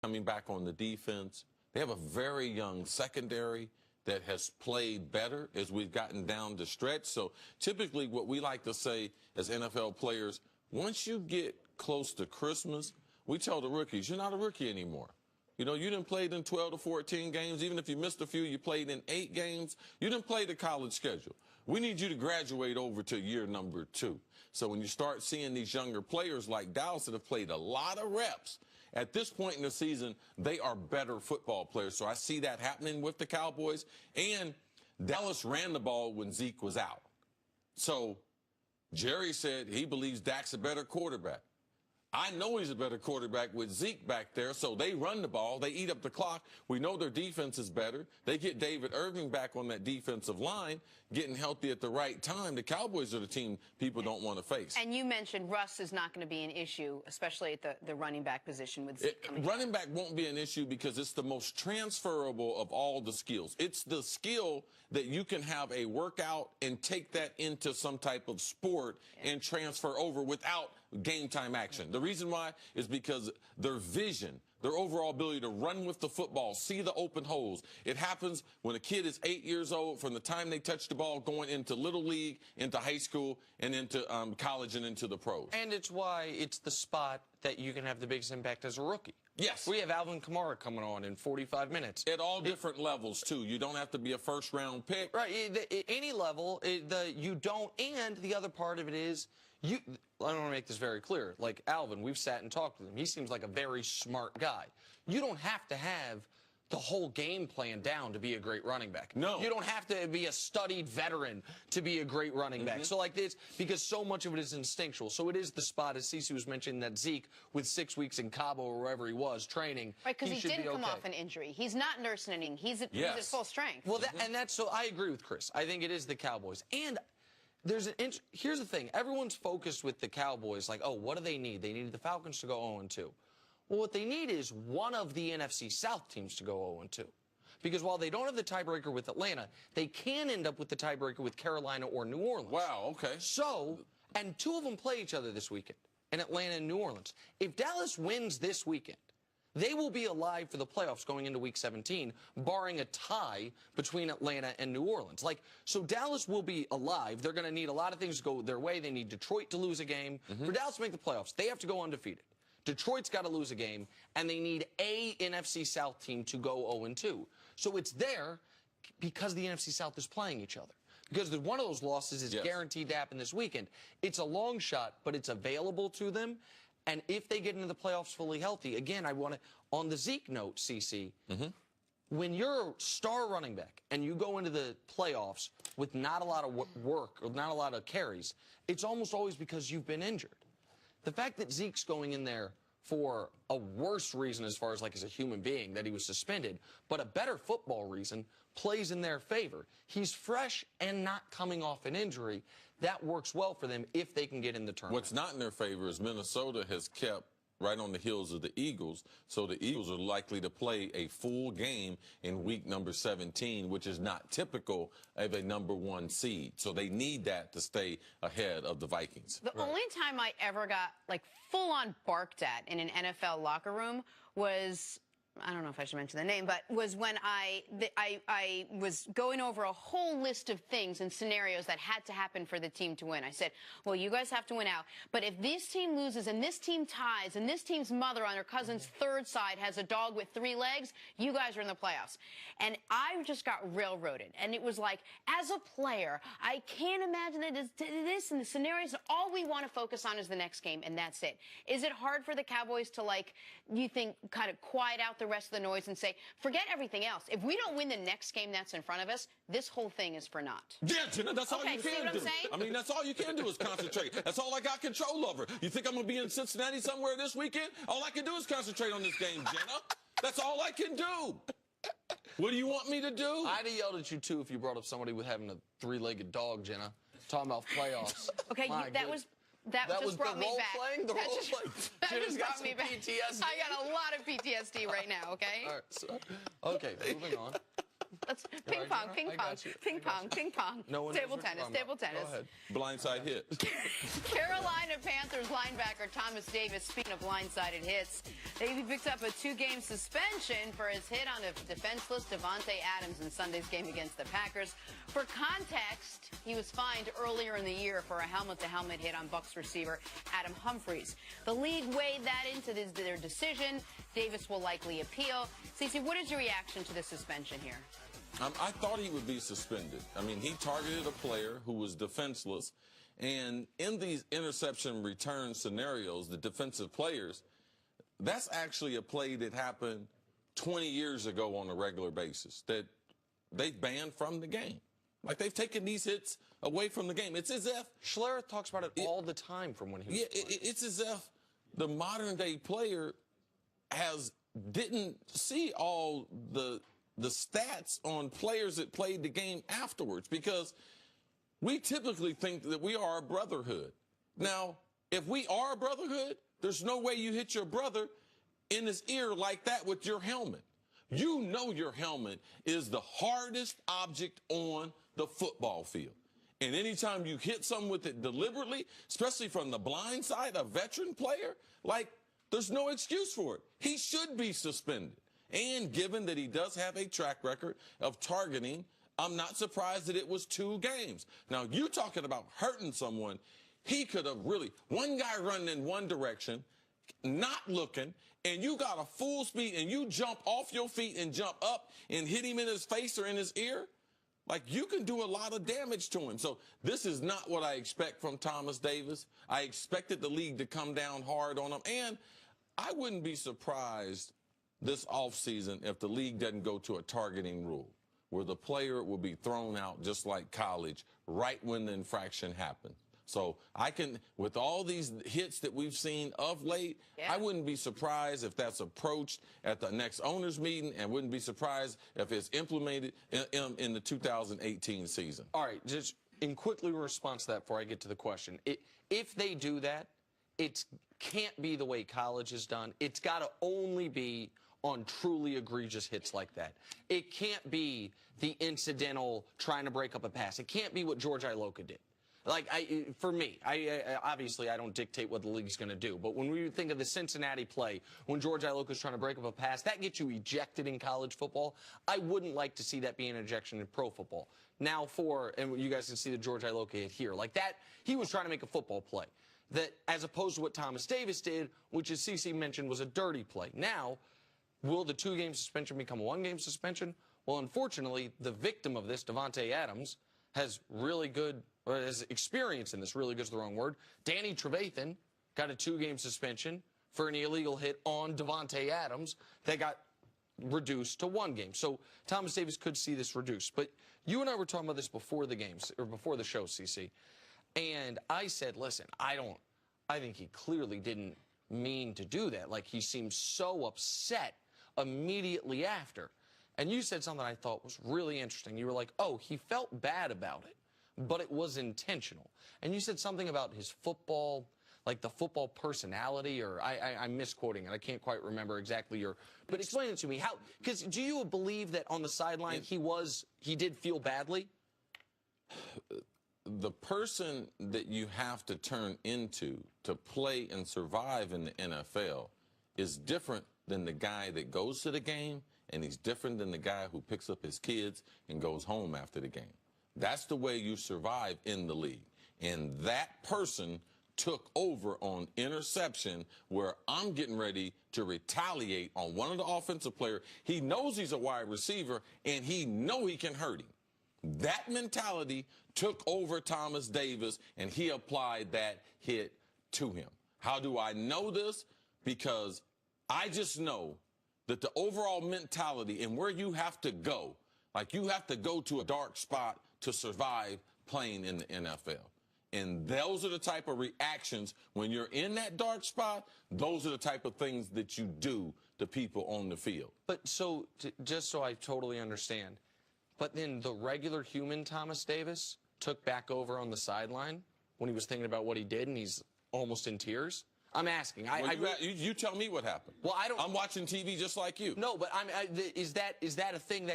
coming back on the defense. They have a very young secondary that has played better as we've gotten down the stretch. So typically what we like to say as NFL players, once you get close to Christmas, we tell the rookies, you're not a rookie anymore. You know, you didn't play in 12 to 14 games. Even if you missed a few, you played in 8 games. You didn't play the college schedule. We need you to graduate over to year number 2. So when you start seeing these younger players like Dallas that have played a lot of reps, at this point in the season, they are better football players. So I see that happening with the Cowboys. And Dallas ran the ball when Zeke was out. So Jerry said he believes Dak's a better quarterback. I know he's a better quarterback with Zeke back there, so they run the ball. They eat up the clock. We know their defense is better. They get David Irving back on that defensive line, getting healthy at the right time. The Cowboys are the team people don't want to face. And you mentioned Russ is not going to be an issue, especially at the running back position with Zeke coming Running back won't be an issue because it's the most transferable of all the skills. It's the skill that you can have a workout and take that into some type of sport and transfer over without game time action. The reason why is because their vision, their overall ability to run with the football, see the open holes. It happens when a kid is 8 years old, from the time they touch the ball, going into little league, into high school, and into college and into the pros. And it's why it's the spot that you can have the biggest impact as a rookie. Yes. We have Alvin Kamara coming on in 45 minutes. At all different levels, too. You don't have to be a first-round pick. Right. Any level, you don't. And the other part of it is, I want to make this very clear. Like Alvin, we've sat and talked with him. He seems like a very smart guy. You don't have to have the whole game plan down to be a great running back. No. You don't have to be a studied veteran to be a great running back. So like this, because so much of it is instinctual. So it is the spot, as Cece was mentioning, that Zeke, with 6 weeks in Cabo or wherever he was training, right, because he should didn't be come okay. off an injury. He's not nursing anything. He's at full strength. Well, so I agree with Chris. I think it is the Cowboys. And here's the thing. Everyone's focused with the Cowboys, like, oh, what do they need? They needed the Falcons to go 0-2. Well, what they need is one of the NFC South teams to go 0-2. Because while they don't have the tiebreaker with Atlanta, they can end up with the tiebreaker with Carolina or New Orleans. Wow, okay. So, and 2 of them play each other this weekend, in Atlanta and New Orleans. If Dallas wins this weekend, they will be alive for the playoffs going into Week 17, barring a tie between Atlanta and New Orleans. So Dallas will be alive. They're going to need a lot of things to go their way. They need Detroit to lose a game. For Dallas to make the playoffs, they have to go undefeated. Detroit's got to lose a game, and they need a NFC South team to go 0-2. So it's there because the NFC South is playing each other. Because one of those losses is guaranteed to happen this weekend. It's a long shot, but it's available to them. And if they get into the playoffs fully healthy, again, I want to, on the Zeke note, CC, when you're a star running back and you go into the playoffs with not a lot of work or not a lot of carries, it's almost always because you've been injured. The fact that Zeke's going in there for a worse reason as far as as a human being, that he was suspended, but a better football reason, plays in their favor. He's fresh and not coming off an injury. That works well for them if they can get in the tournament. What's not in their favor is Minnesota has kept right on the heels of the Eagles, so the Eagles are likely to play a full game in week number 17, which is not typical of a number 1 seed. So they need that to stay ahead of the Vikings. The only time I ever got full-on barked at in an NFL locker room was, I don't know if I should mention the name, but was when I was going over a whole list of things and scenarios that had to happen for the team to win. I said, well, you guys have to win out. But if this team loses and this team ties and this team's mother on her cousin's third side has a dog with 3 legs, you guys are in the playoffs. And I just got railroaded. And it was like, as a player, I can't imagine that this and the scenarios, all we want to focus on is the next game, and that's it. Is it hard for the Cowboys to, you think, kind of quiet out the rest of the noise and say, forget everything else. If we don't win the next game that's in front of us, this whole thing is for naught. Yeah, Jenna, that's all you see can what do. I'm saying? I mean, that's all you can do is concentrate. That's all I got control over. You think I'm going to be in Cincinnati somewhere this weekend? All I can do is concentrate on this game, Jenna. That's all I can do. What do you want me to do? I'd have yelled at you, too, if you brought up somebody with having a 3-legged dog, Jenna. Talking about playoffs. Okay, that just brought me back. The role playing? That just brought me back. PTSD. I got a lot of PTSD right now, okay? All right, okay, moving on. That's ping Right, pong, I ping got pong, you. ping pong, ping pong. No one knows Table what you're tennis, talking table about. tennis. Go ahead. Blindside hit. Carolina Panthers linebacker Thomas Davis, speaking of blindsided hits, he picked up a 2-game suspension for his hit on a defenseless Davante Adams in Sunday's game against the Packers. For context, he was fined earlier in the year for a helmet-to-helmet hit on Bucs receiver Adam Humphries. The league weighed that into their decision. Davis will likely appeal. Cece, what is your reaction to the suspension here? I thought he would be suspended. I mean, he targeted a player who was defenseless. And in these interception return scenarios, the defensive players, that's actually a play that happened 20 years ago on a regular basis that they've banned from the game. Like, they've taken these hits away from the game. It's as if... Schlereth talks about it all the time from when he was playing. It's as if the modern-day player didn't see all the stats on players that played the game afterwards, because we typically think that we are a brotherhood. Now, if we are a brotherhood, there's no way you hit your brother in his ear like that with your helmet. You know your helmet is the hardest object on the football field. And anytime you hit someone with it deliberately, especially from the blind side, a veteran player, like, there's no excuse for it. He should be suspended. And given that he does have a track record of targeting, I'm not surprised that it was 2 games. Now, you talking about hurting someone, he could have really, one guy running in one direction, not looking, and you got a full speed and you jump off your feet and jump up and hit him in his face or in his ear, like, you can do a lot of damage to him. So this is not what I expect from Thomas Davis. I expected the league to come down hard on him. And I wouldn't be surprised this offseason if the league doesn't go to a targeting rule where the player will be thrown out just like college right when the infraction happened. So I can, with all these hits that we've seen of late, I wouldn't be surprised if that's approached at the next owners meeting, and wouldn't be surprised if it's implemented in the 2018 season. All right, just in quickly response to that before I get to the question. If they do that, it can't be the way college is done. It's got to only be on truly egregious hits like that. It can't be the incidental trying to break up a pass. It can't be what George Iloka did. Like, for me, obviously I don't dictate what the league's going to do, but when we think of the Cincinnati play, when George Iloka's trying to break up a pass, that gets you ejected in college football. I wouldn't like to see that be an ejection in pro football. Now and you guys can see the George Iloka hit here. Like that, he was trying to make a football play. That, as opposed to what Thomas Davis did, which, as CC mentioned, was a dirty play. Now, will the 2-game suspension become a 1-game suspension? Well, unfortunately, the victim of this, Davante Adams, has really good, or has experience in this. Really good is the wrong word. Danny Trevathan got a 2-game suspension for an illegal hit on Davante Adams that got reduced to 1 game. So Thomas Davis could see this reduced. But you and I were talking about this before the games, or before the show, CC. And I said, listen, I think he clearly didn't mean to do that. Like, he seemed so upset immediately after. And you said something I thought was really interesting. You were like, oh, he felt bad about it, but it was intentional. And you said something about his football, like the football personality, or I'm misquoting it. I can't quite remember exactly but explain it to me. How, because do you believe that on the sideline he did feel badly? The person that you have to turn into to play and survive in the NFL is different than the guy that goes to the game, and he's different than the guy who picks up his kids and goes home after the game. That's the way you survive in the league. And that person took over on interception, where I'm getting ready to retaliate on one of the offensive players. He knows he's a wide receiver, and he knows he can hurt him. That mentality took over Thomas Davis, and he applied that hit to him. How do I know this? Because I just know that the overall mentality and where you have to go, like, you have to go to a dark spot to survive playing in the NFL. And those are the type of reactions when you're in that dark spot. Those are the type of things that you do to people on the field. But so, just so I totally understand, but then the regular human Thomas Davis took back over on the sideline when he was thinking about what he did, and he's almost in tears? I'm asking. You tell me what happened. Well, I don't. I'm watching TV just like you. No, but is that a thing that